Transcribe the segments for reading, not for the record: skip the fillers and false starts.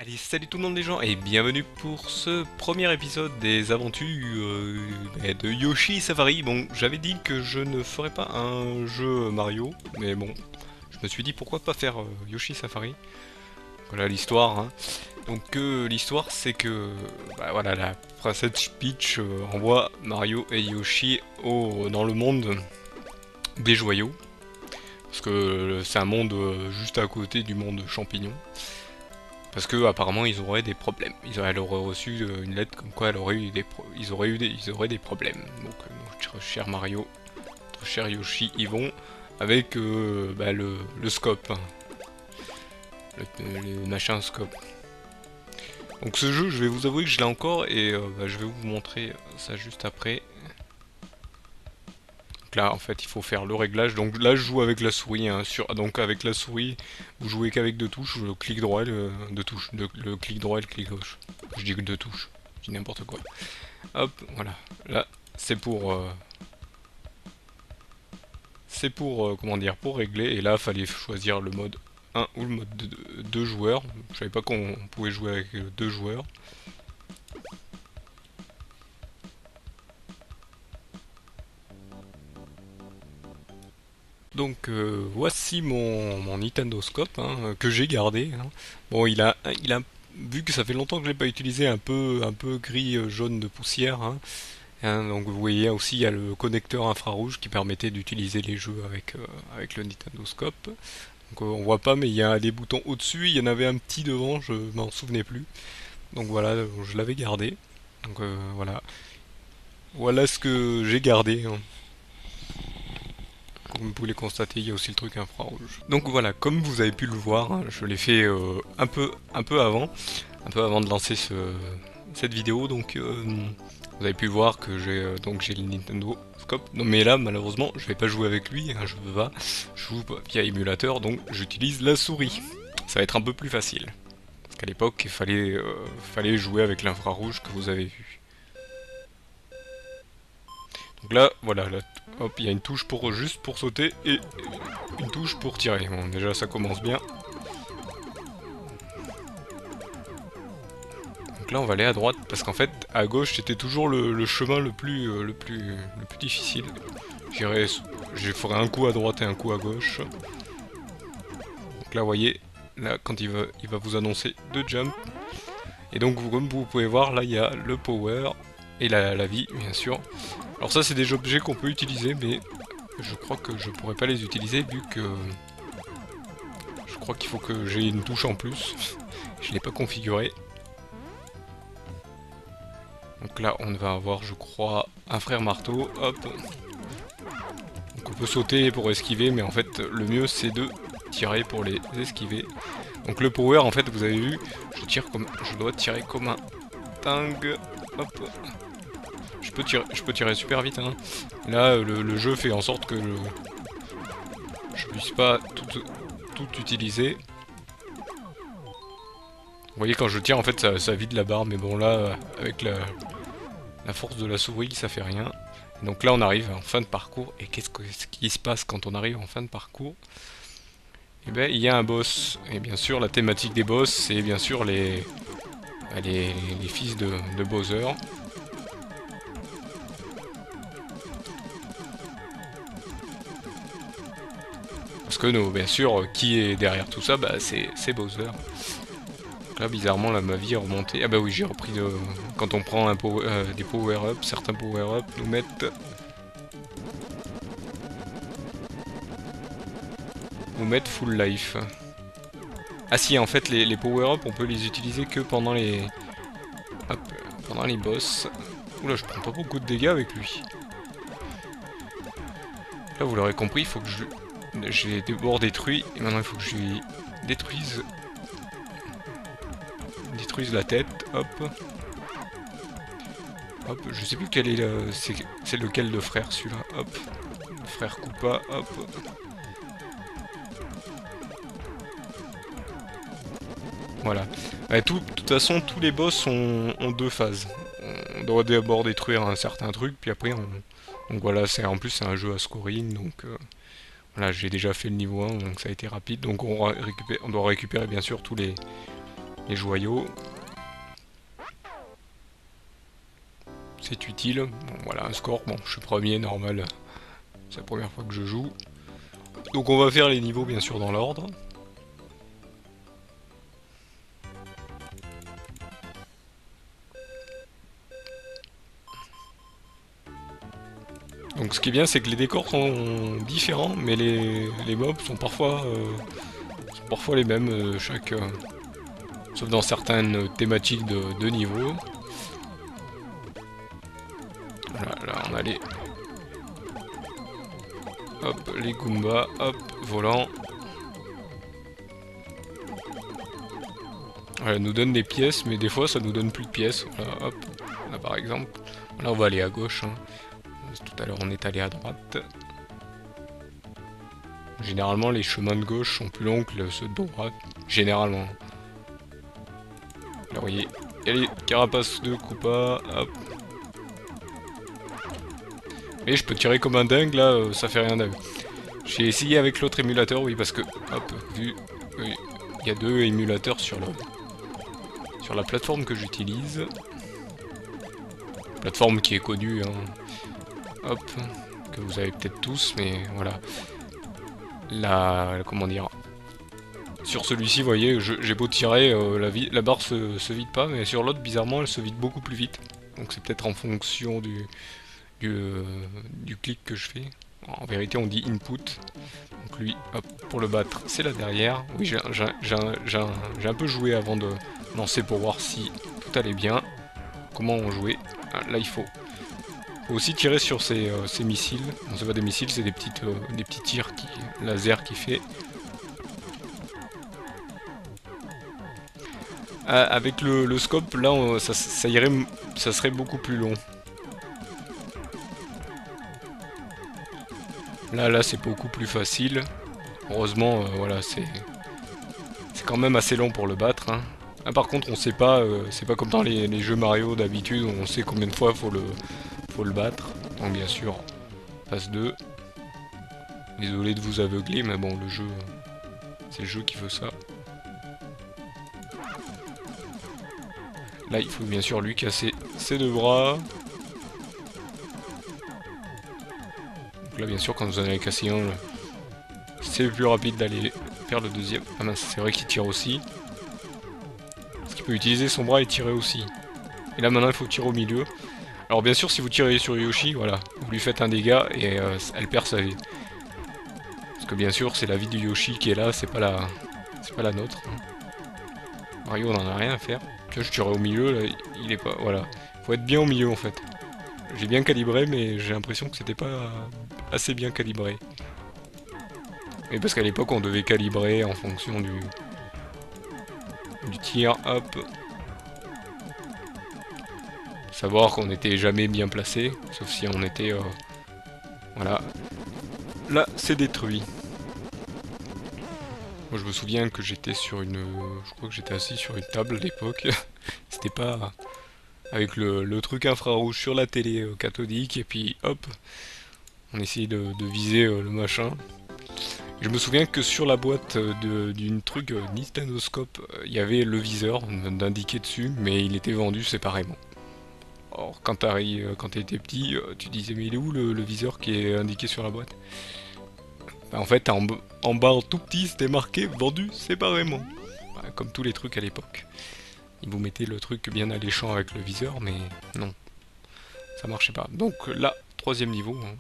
Allez, salut tout le monde les gens et bienvenue pour ce premier épisode des aventures de Yoshi Safari. Bon, j'avais dit que je ne ferais pas un jeu Mario, mais bon, je me suis dit pourquoi pas faire Yoshi Safari. Voilà l'histoire, hein. Donc l'histoire c'est que, voilà, la princesse Peach envoie Mario et Yoshi dans le monde des joyaux. Parce que c'est un monde juste à côté du monde champignon. Parce que apparemment ils auraient des problèmes. Elle aurait reçu une lettre comme quoi ils auraient des problèmes. Donc notre cher Mario, notre cher Yoshi, ils vont avec le scope, hein. Le machin scope. Donc ce jeu, je vais vous avouer que je l'ai encore et je vais vous montrer ça juste après. Donc là, en fait, il faut faire le réglage. Donc là, je joue avec la souris, hein, donc avec la souris, vous jouez qu'avec deux touches, le clic droit et le clic droit et le clic gauche. Je dis que deux touches, je dis n'importe quoi. Hop, voilà. Là, c'est pour comment dire, pour régler. Et là, fallait choisir le mode 1 ou le mode 2 joueurs. Je savais pas qu'on pouvait jouer avec deux joueurs. Donc voici mon Nintendo Scope, hein, que j'ai gardé, hein. Bon, il a vu que ça fait longtemps que je l'ai pas utilisé, un peu gris jaune de poussière, hein. Donc vous voyez aussi il y a le connecteur infrarouge qui permettait d'utiliser les jeux avec le Nintendo Scope. Donc on voit pas, mais il y a des boutons au-dessus, il y en avait un petit devant, je m'en souvenais plus. Donc voilà, je l'avais gardé. Donc voilà ce que j'ai gardé, hein. Comme vous pouvez le constater, il y a aussi le truc infrarouge. Donc voilà, comme vous avez pu le voir, hein, je l'ai fait un peu avant de lancer cette vidéo. Donc vous avez pu voir que j'ai le Nintendo Scope. Non, mais là, malheureusement, je vais pas jouer avec lui, hein, je joue via émulateur, donc j'utilise la souris. Ça va être un peu plus facile. Parce qu'à l'époque, fallait jouer avec l'infrarouge que vous avez vu. Donc là, voilà, là, hop, il y a une touche juste pour sauter et une touche pour tirer. Bon, déjà ça commence bien. Donc là, on va aller à droite parce qu'en fait, à gauche, c'était toujours le chemin le plus difficile. Je ferai un coup à droite et un coup à gauche. Donc là, vous voyez, là, quand il va vous annoncer deux jumps. Et donc, comme vous pouvez voir, là, il y a le power et la vie, bien sûr. Alors ça, c'est des objets qu'on peut utiliser, mais je crois que je pourrais pas les utiliser vu que je crois qu'il faut que j'ai une touche en plus. Je l'ai pas configuré. Donc là, on va avoir, je crois, un frère marteau. Hop. Donc on peut sauter pour esquiver, mais en fait, le mieux c'est de tirer pour les esquiver. Donc le power, en fait, vous avez vu, je dois tirer comme un dingue. Hop. Je peux tirer super vite, hein. Là, le jeu fait en sorte que je puisse pas tout utiliser. Vous voyez, quand je tire, en fait, ça vide la barre, mais bon, là, avec la force de la souris, ça fait rien. Et donc là, on arrive en fin de parcours. Et qu'est-ce qui se passe quand on arrive en fin de parcours? Eh bien, il y a un boss. Et bien sûr, la thématique des boss, c'est bien sûr les fils de Bowser. Parce que, bien sûr, qui est derrière tout ça? Bah, c'est Bowser. Là, bizarrement, là, ma vie est remontée. Ah bah oui, j'ai repris de... Quand on prend des power-up, certains power-up nous mettent full life. Ah si, en fait, les power-up, on peut les utiliser que pendant hop, pendant les boss. Oula, je prends pas beaucoup de dégâts avec lui. Là, vous l'aurez compris, il faut que j'ai d'abord détruit, et maintenant il faut que je lui détruise la tête. Hop. Hop, je sais plus quel est c'est lequel de frère celui-là. Hop. Le frère Koopa, hop. Voilà. De toute façon, tous les boss ont deux phases. On doit d'abord détruire un certain truc, puis après donc voilà, en plus c'est un jeu à scoring, donc voilà, j'ai déjà fait le niveau 1, donc ça a été rapide. Donc on doit récupérer bien sûr les joyaux. C'est utile. Bon, voilà, un score. Bon, je suis premier, normal. C'est la première fois que je joue. Donc on va faire les niveaux, bien sûr, dans l'ordre. Donc ce qui est bien, c'est que les décors sont différents, mais les mobs sont parfois les mêmes, sauf dans certaines thématiques de niveau. Voilà, là on a les... Hop, les Goombas, hop, volant. Voilà, nous donne des pièces, mais des fois ça nous donne plus de pièces. Voilà, hop, là par exemple. Là on va aller à gauche. Hein. Tout à l'heure on est allé à droite. Généralement les chemins de gauche sont plus longs que ceux de droite. Généralement. Là vous voyez, il y a les carapaces de Koopa, hop. Et je peux tirer comme un dingue là, ça fait rien d'aveu. J'ai essayé avec l'autre émulateur, oui, parce que, hop, vu, oui, il y a 2 émulateurs sur la plateforme que j'utilise. Plateforme qui est connue, hein. Hop, que vous avez peut-être tous, mais voilà. Comment dire, sur celui-ci, vous voyez, j'ai beau tirer, la barre se vide pas, mais sur l'autre, bizarrement, elle se vide beaucoup plus vite. Donc c'est peut-être en fonction du clic que je fais. En vérité, on dit input. Donc lui, hop, pour le battre, c'est là derrière. Oui, j'ai un peu joué avant de lancer pour voir si tout allait bien. Comment on jouait. Ah, là, il faut aussi tirer sur ces missiles. Bon, c'est pas des missiles, c'est des petits tirs laser qui fait. Avec le scope, là, ça serait beaucoup plus long. Là, c'est beaucoup plus facile. Heureusement, voilà, c'est quand même assez long pour le battre. Hein. Ah, par contre, on sait pas, c'est pas comme dans les jeux Mario d'habitude, où on sait combien de fois faut le battre. Donc bien sûr, phase 2. Désolé de vous aveugler, mais bon, le jeu, c'est le jeu qui veut ça. Là, il faut bien sûr lui casser ses 2 bras. Donc là, bien sûr, quand vous en avez cassé un, c'est plus rapide d'aller faire le deuxième. Ah mince, c'est vrai qu'il tire aussi. Parce qu'il peut utiliser son bras et tirer aussi. Et là, maintenant, il faut tirer au milieu. Alors, bien sûr, si vous tirez sur Yoshi, voilà, vous lui faites un dégât et elle perd sa vie. Parce que bien sûr, c'est la vie du Yoshi qui est là, c'est pas la nôtre. Mario, on en a rien à faire. Là, je tirais au milieu, là, il est pas... Voilà. Faut être bien au milieu, en fait. J'ai bien calibré, mais j'ai l'impression que c'était pas assez bien calibré. Et parce qu'à l'époque, on devait calibrer en fonction du tir, hop. Savoir qu'on n'était jamais bien placé, sauf si on était... voilà. Là, c'est détruit. Moi, je me souviens que j'étais sur une... Je crois que j'étais assis sur une table à l'époque. C'était pas... Avec le truc infrarouge sur la télé cathodique, et puis hop, on essayait de viser le machin. Je me souviens que sur la boîte d'une truc Nintendo Scope, il y avait le viseur d'indiquer dessus, mais il était vendu séparément. Or, quand t'étais petit, tu disais mais il est où le viseur qui est indiqué sur la boîte? Bah, en fait, en bas en tout petit, c'était marqué vendu séparément. Bah, comme tous les trucs à l'époque. Ils vous mettaient le truc bien alléchant avec le viseur, mais non, ça marchait pas. Donc là, 3ème niveau. Hein.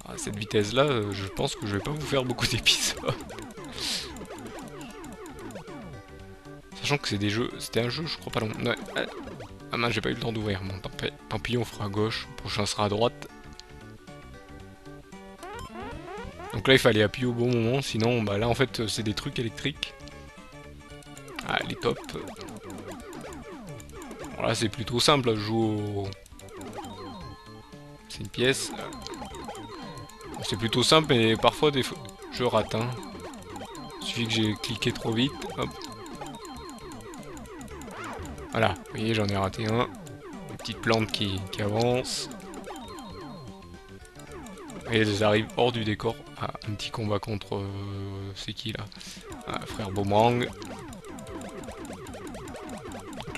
À cette vitesse-là, je pense que je vais pas vous faire beaucoup d'épisodes. Sachant que c'était un jeu, je crois pas long. Ouais. Ah mince, j'ai pas eu le temps d'ouvrir. Bon, tant pis, on fera à gauche. Le prochain sera à droite. Donc là, il fallait appuyer au bon moment, sinon, bah là, en fait, c'est des trucs électriques. Ah, elle est top. Bon, là, c'est plutôt simple, je joue au... C'est une pièce. C'est plutôt simple, mais parfois, je rate. Hein. Il suffit que j'ai cliqué trop vite. Hop. Voilà, vous voyez, j'en ai raté un. Une petite plante qui avance. Et elles arrivent hors du décor. Ah, un petit combat contre... c'est qui là? Ah, frère Boomerang.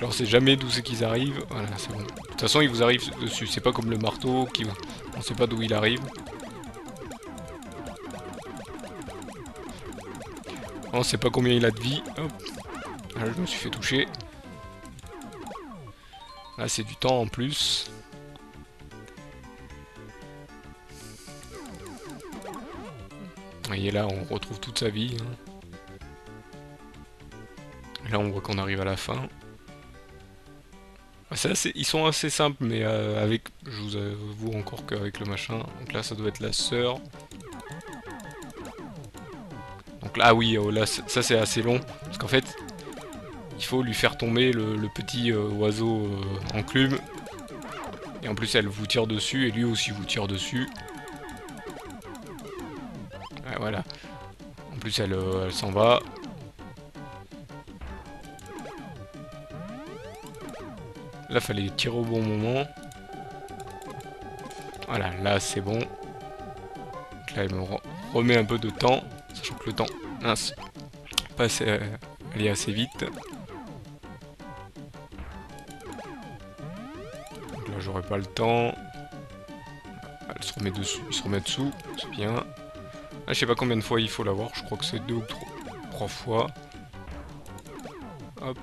là on sait jamais d'où c'est qu'ils arrivent. Voilà, c'est bon. De toute façon ils vous arrivent dessus, c'est pas comme le marteau qui on sait pas d'où il arrive. On sait pas combien il a de vie. Hop. Là je me suis fait toucher. Là c'est du temps en plus. Et là on retrouve toute sa vie. Là on voit qu'on arrive à la fin. Ils sont assez simples, mais avec, je vous avoue encore qu'avec le machin. Donc là ça doit être la sœur. Donc là, ah oui, là ça c'est assez long. Parce qu'en fait, il faut lui faire tomber le petit oiseau enclume. Et en plus elle vous tire dessus, et lui aussi vous tire dessus. Ouais, voilà. En plus elle s'en va. Là fallait tirer au bon moment. Voilà, là c'est bon. Donc là elle me remet un peu de temps. Sachant que le temps, mince, pas aller assez vite. Donc là j'aurai pas le temps. Elle se remet dessus, il se remet dessous, c'est bien. Là je sais pas combien de fois il faut l'avoir, je crois que c'est 2 ou 3 fois. Hop.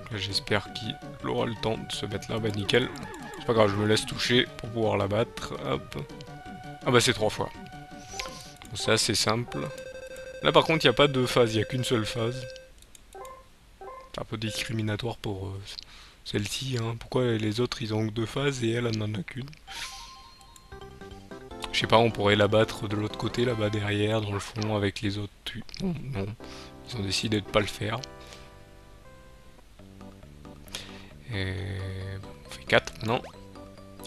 Là j'espère qu'il aura le temps de se mettre là, bah nickel. C'est pas grave, je me laisse toucher pour pouvoir la battre. Hop. Ah bah c'est 3 fois. C'est assez simple. Là par contre il n'y a pas de phase, il n'y a qu'une seule phase. C'est un peu discriminatoire pour celle-ci. Hein. Pourquoi les autres ils ont 2 phases et elle en a qu'une? Je sais pas, on pourrait la battre de l'autre côté, là-bas derrière, dans le fond, avec les autres. Non, non. Ils ont décidé de pas le faire. Et... on fait 4 maintenant.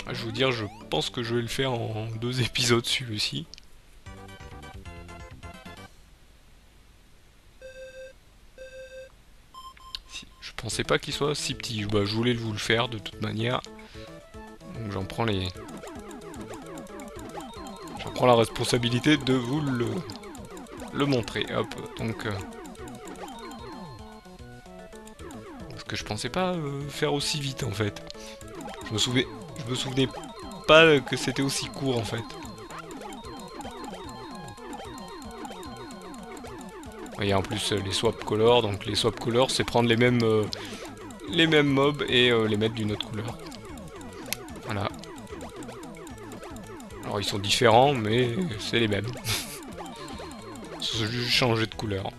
Je vais vous dire, je pense que je vais le faire en 2 épisodes celui-ci. Je pensais pas qu'il soit si petit. Bah, je voulais vous le faire de toute manière. Donc j'en prends les... J'en prends la responsabilité de vous le montrer. Hop, donc... parce que je pensais pas faire aussi vite en fait. Je me souvenais pas que c'était aussi court en fait. Il y a en plus les swap colors, donc les swap colors c'est prendre les mêmes mobs et les mettre d'une autre couleur. Voilà. Alors ils sont différents mais c'est les mêmes. C'est juste changer de couleur.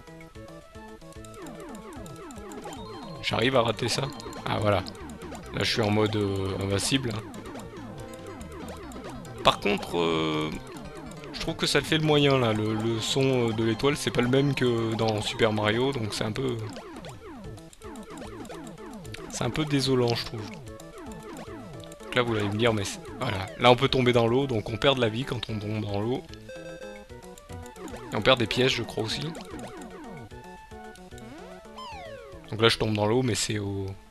J'arrive à rater ça? Ah voilà. Là je suis en mode invincible. Par contre, je trouve que ça le fait le moyen là. Le son de l'étoile c'est pas le même que dans Super Mario, donc c'est un peu... c'est un peu désolant je trouve. Donc là vous allez me dire, mais voilà. Là on peut tomber dans l'eau, donc on perd de la vie quand on tombe dans l'eau. Et on perd des pièges je crois aussi. Donc là je tombe dans l'eau, mais c'est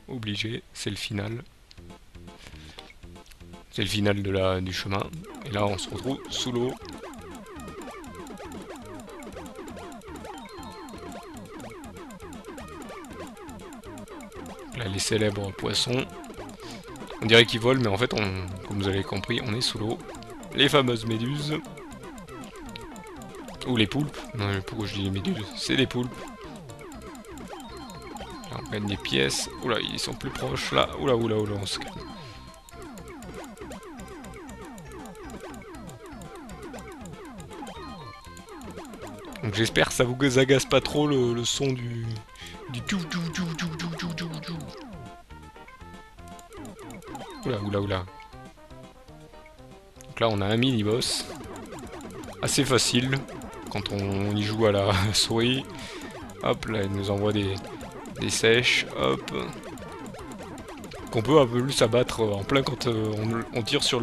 obligé, c'est le final. C'est le final du chemin. Et là on se retrouve sous l'eau. Là les célèbres poissons. On dirait qu'ils volent, mais en fait, comme vous avez compris, on est sous l'eau. Les fameuses méduses. Ou les poulpes. Non, pourquoi je dis les méduses? C'est les poulpes. Là, on gagne des pièces. Oula, ils sont plus proches là. Oula, oula, oula, on se calme. Donc j'espère que ça vous agace pas trop le son du tchou tchou tchou tchou tchou tchou tchou tchou. Oula, oula, oula. Donc là on a un mini-boss. Assez facile quand on y joue à la souris. Hop, là il nous envoie des sèches. Hop. Qu'on peut un peu plus abattre en plein quand on tire sur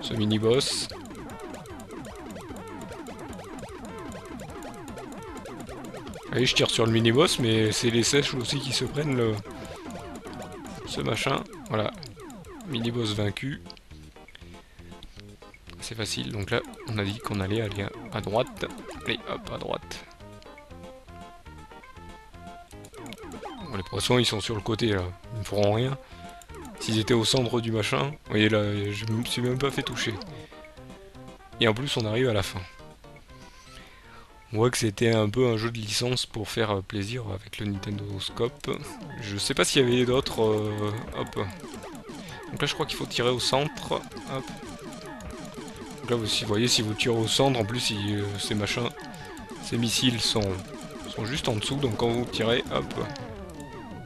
ce mini-boss. Allez, je tire sur le mini-boss, mais c'est les sèches aussi qui se prennent ce machin. Voilà. Mini-boss vaincu. C'est facile, donc là, on a dit qu'on allait aller À droite. Allez, hop, à droite. Bon, les poissons, ils sont sur le côté, là. Ils ne feront rien. S'ils étaient au centre du machin... Vous voyez, là, je me suis même pas fait toucher. Et en plus, on arrive à la fin. On voit que c'était un peu un jeu de licence pour faire plaisir avec le Nintendo Scope. Je sais pas s'il y avait d'autres... hop. Donc là, je crois qu'il faut tirer au centre. Hop. Donc là, vous voyez, si vous tirez au centre, en plus, ces machins... Ces missiles sont juste en dessous, donc quand vous tirez, hop.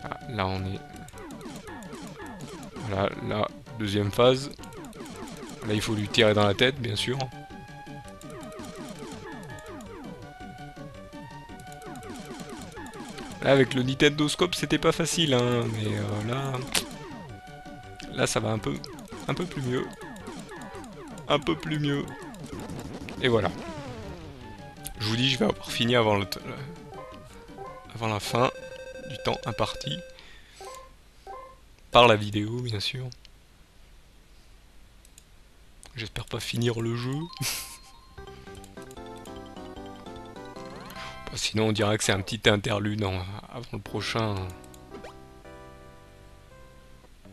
Ah, là, on est... Voilà, la deuxième phase. Là, il faut lui tirer dans la tête, bien sûr. Là, avec le Nintendo Scope, c'était pas facile, hein, mais là, ça va un peu plus mieux. Un peu plus mieux. Et voilà. Je vous dis, je vais avoir fini avant la fin du temps imparti. Par la vidéo, bien sûr. J'espère pas finir le jeu. Sinon, on dirait que c'est un petit interlude avant le prochain.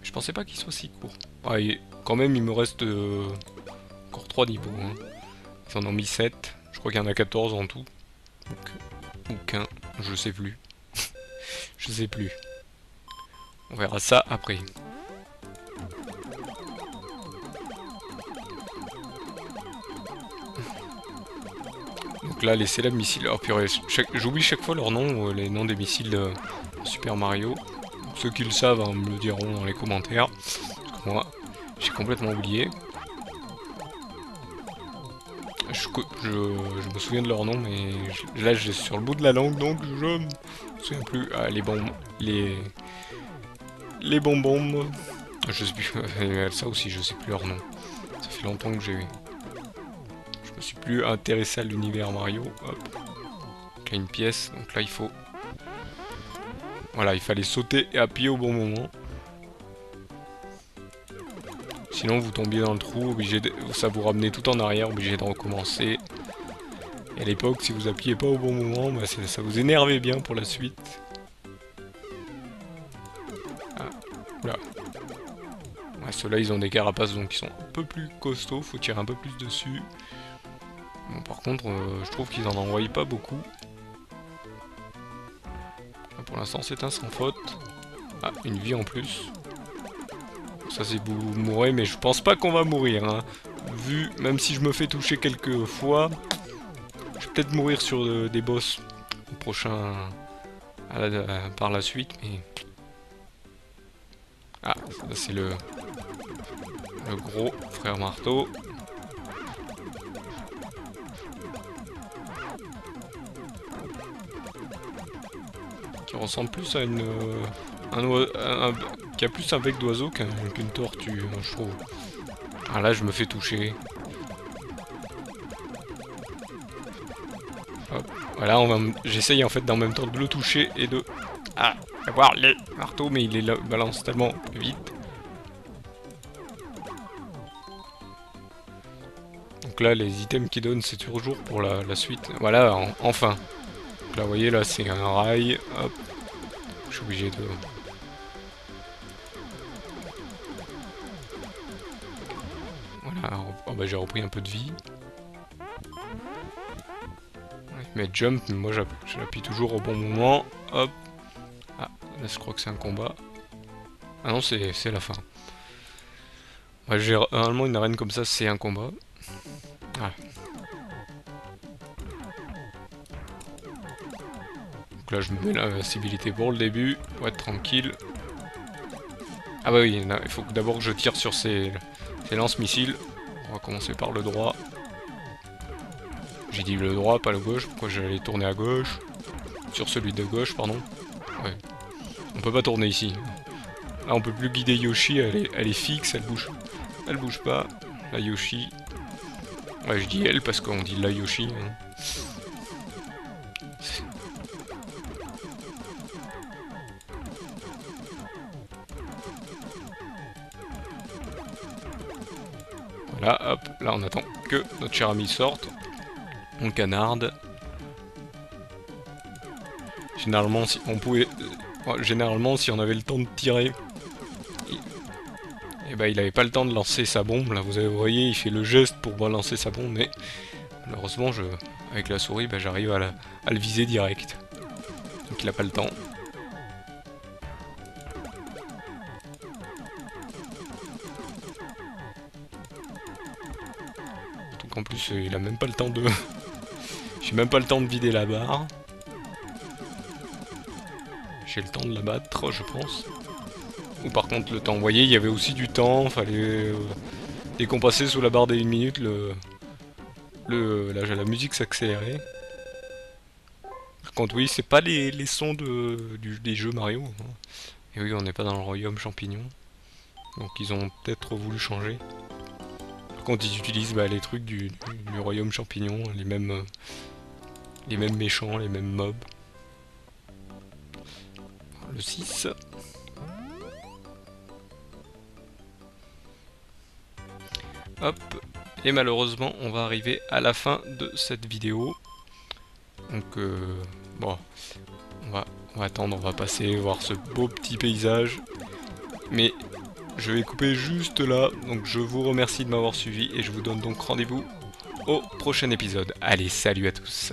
Je pensais pas qu'il soit si court. Ah, quand même, il me reste encore 3 niveaux. Hein. Ils en ont mis 7. Je crois qu'il y en a 14 en tout. Ou 15, je sais plus. Je sais plus. On verra ça après. Donc là, les célèbres missiles... Oh purée, j'oublie chaque fois leur nom, les noms des missiles de Super Mario. Ceux qui le savent hein, me le diront dans les commentaires. Parce que moi, j'ai complètement oublié. Je me souviens de leur nom, mais là, j'ai sur le bout de la langue, donc je me souviens plus. Ah, les bonbons. Je sais plus. Ça aussi, je sais plus leur nom. Ça fait longtemps que j'ai... Je me suis plus intéressé à l'univers Mario. Hop. Donc là, une pièce. Donc là, il faut... Voilà, il fallait sauter et appuyer au bon moment. Sinon, vous tombiez dans le trou, ça vous ramenait tout en arrière, obligé de recommencer. Et à l'époque, si vous appuyez pas au bon moment, bah, ça vous énervait bien pour la suite. Ah, là. Ouais, ceux-là, ils ont des carapaces, donc ils sont un peu plus costauds, faut tirer un peu plus dessus. Bon, par contre, je trouve qu'ils en envoient pas beaucoup. Là, pour l'instant, c'est un sans faute. Ah, une vie en plus. Ça c'est vous mourrez, mais je pense pas qu'on va mourir. Hein. Vu, même si je me fais toucher quelques fois, je vais peut-être mourir sur des boss au prochain par la suite. Mais ah, ça c'est le gros frère marteau. Qui ressemble plus à qui a plus un bec d'oiseau qu'une tortue, je trouve. Ah là, je me fais toucher. Hop. Voilà, j'essaye en fait d'en même temps de le toucher et de... Ah, avoir les marteaux, mais il les balance tellement vite. Donc là, les items qu'il donne, c'est toujours pour la suite. Voilà, enfin. Donc là, vous voyez, là, c'est un rail. Hop. Je suis obligé de... Voilà, oh bah, j'ai repris un peu de vie. Mais jump, moi j'appuie toujours au bon moment. Hop. Ah, là je crois que c'est un combat. Ah non, c'est la fin. Ouais, normalement une arène comme ça, c'est un combat. Ah. Donc là je me mets la civilité pour le début, pour être tranquille. Ah bah oui, il faut d'abord que je tire sur ces lance-missiles. On va commencer par le droit. J'ai dit le droit, pas le gauche. Pourquoi j'allais tourner à gauche? Sur celui de gauche, pardon. Ouais. On peut pas tourner ici. Là, on peut plus guider Yoshi. Elle est fixe, elle bouge pas. La Yoshi. Ouais, je dis elle parce qu'on dit la Yoshi. Hein. Voilà, hop. Là, on attend que notre cher ami sorte. On canarde. Généralement, si on pouvait... généralement, si on avait le temps de tirer... Et bah, il avait pas le temps de lancer sa bombe. Là, vous voyez, il fait le geste pour balancer sa bombe, mais... Malheureusement, avec la souris, bah, j'arrive à le viser direct. Donc il a pas le temps. Donc en plus, il a même pas le temps de... J'ai même pas le temps de vider la barre. J'ai le temps de la battre, je pense. Ou par contre, le temps. Vous voyez, il y avait aussi du temps. Fallait... dès qu'on passait sous la barre des 1 minute, la musique s'accélérait. Par contre, oui, c'est pas les sons des jeux Mario. Hein. Et oui, on n'est pas dans le royaume champignon. Donc ils ont peut-être voulu changer. Par contre, ils utilisent les trucs du royaume champignon, les mêmes méchants, les mêmes mobs. Le 6. Hop. Et malheureusement, on va arriver à la fin de cette vidéo. Donc, bon, on va attendre, on va passer, voir ce beau petit paysage. Mais je vais couper juste là. Donc, je vous remercie de m'avoir suivi et je vous donne donc rendez-vous au prochain épisode. Allez, salut à tous.